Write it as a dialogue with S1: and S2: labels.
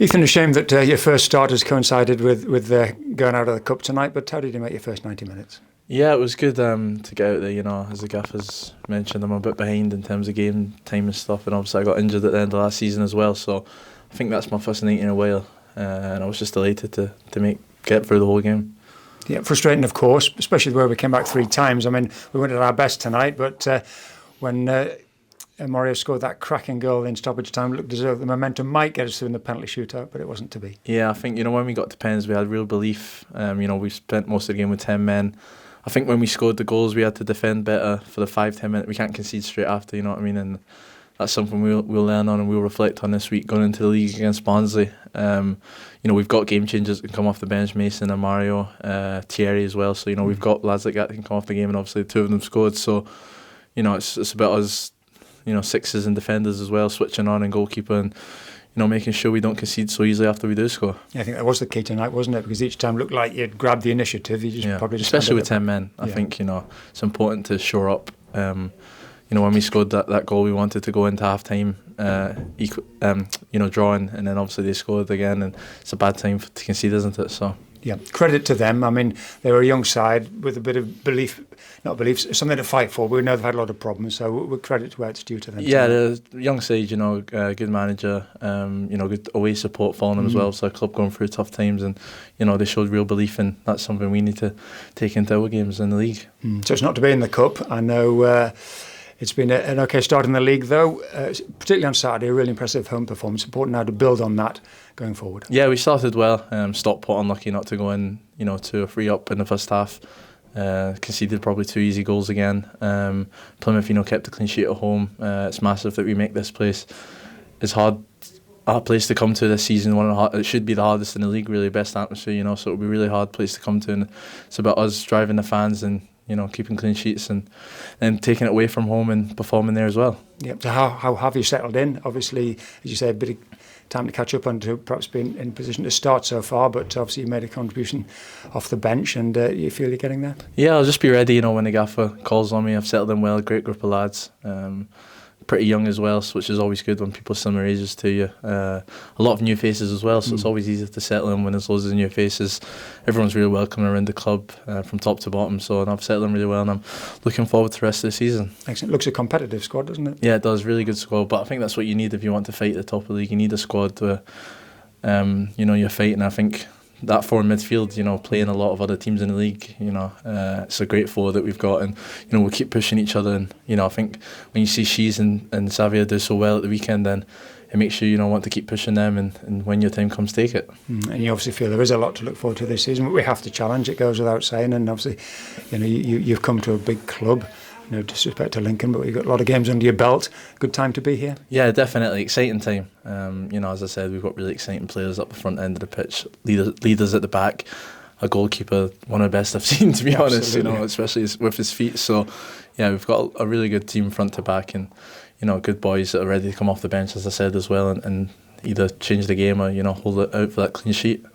S1: Ethan, a shame that your first start has coincided with going out of the cup tonight, but how did you make your first 90 minutes?
S2: Yeah, it was good to get out there, you know. As the gaffer's mentioned, I'm a bit behind in terms of game time and stuff, and obviously I got injured at the end of last season as well, so I think that's my first 90 in a while, and I was just delighted to get through the whole game.
S1: Yeah, frustrating of course, especially where we came back 3 times. I mean, we went at our best tonight, but when Mario scored that cracking goal in stoppage time, it looked as though the momentum might get us through in the penalty shootout, but it wasn't to be.
S2: Yeah, I think, you know, when we got to pens, we had real belief. You know, we spent most of the game with 10 men. I think when we scored the goals, we had to defend better for the 5-10 minutes. We can't concede straight after, you know what I mean? And that's something we'll learn on and we'll reflect on this week going into the league against Barnsley. You know, we've got game changers that can come off the bench, Mason and Mario, Thierry as well. So, you know, we've got lads like that can come off the game, and obviously 2 of them scored. So, you know, it's about us, you know, sixes and defenders as well, switching on, and goalkeeper, and, you know, making sure we don't concede so easily after we do score.
S1: Yeah, I think that was the key tonight, wasn't it? Because each time looked like you'd grabbed the initiative. You just probably just
S2: especially with 10 men. I think, you know, it's important to shore up. You know, when we scored that goal, we wanted to go into half time, you know, drawing, and then obviously they scored again, and it's a bad time to concede, isn't it? So.
S1: Yeah, credit to them. I mean, they were a young side with a bit of something to fight for. We know they've had a lot of problems, so we're credit to where it's due to them.
S2: Yeah, the young side, you know, good manager, you know, good away support for them as well. So a club going through tough times, and, you know, they showed real belief, and that's something we need to take into our games in the league.
S1: So it's not to be in the cup. I know it's been an okay start in the league, though, particularly on Saturday, a really impressive home performance. Important now to build on that going forward.
S2: Yeah, we started well. Stockport unlucky not to go in, you know, 2 or 3 up in the first half. Conceded probably 2 easy goals again. Plymouth, you know, kept the clean sheet at home. It's massive that we make this place. It's hard. A place to come to this season. It should be the hardest in the league, really, best atmosphere, you know. So it'll be a really hard place to come to, and it's about us driving the fans and, you know, keeping clean sheets and then taking it away from home and performing there as well. Yeah.
S1: So how have you settled in? Obviously, as you say, a bit of time to catch up on to perhaps being in position to start so far, but obviously you made a contribution off the bench, and you feel you're getting there?
S2: Yeah, I'll just be ready, you know, when the gaffer calls on me. I've settled in well, great group of lads. Pretty young as well, which is always good when people similar ages to you. A lot of new faces as well, so it's always easier to settle in when there's loads of new faces. Everyone's really welcome around the club from top to bottom, so and I've settled in really well, and I'm looking forward to the rest of the season.
S1: Excellent. Looks a competitive squad, doesn't it?
S2: Yeah, it does. Really good squad, but I think that's what you need if you want to fight at the top of the league. You need a squad where, you know, you're fighting. I think that forward midfield, you know, playing a lot of other teams in the league, you know, it's a great four that we've got, and, you know, we'll keep pushing each other, and, you know, I think when you see Shees and Xavier do so well at the weekend, then it makes you, you know, want to keep pushing them, and when your time comes, take it.
S1: And you obviously feel there is a lot to look forward to this season, but we have to challenge, it goes without saying, and obviously, you know, you've come to a big club. No disrespect to Lincoln, but you've got a lot of games under your belt. Good time to be here.
S2: Yeah, definitely. Exciting time. You know, as I said, we've got really exciting players up the front end of the pitch, leaders at the back, a goalkeeper, one of the best I've seen, to be honest, you know, especially with his feet. So, yeah, we've got a really good team front to back, and, you know, good boys that are ready to come off the bench, as I said, as well, and either change the game or, you know, hold it out for that clean sheet.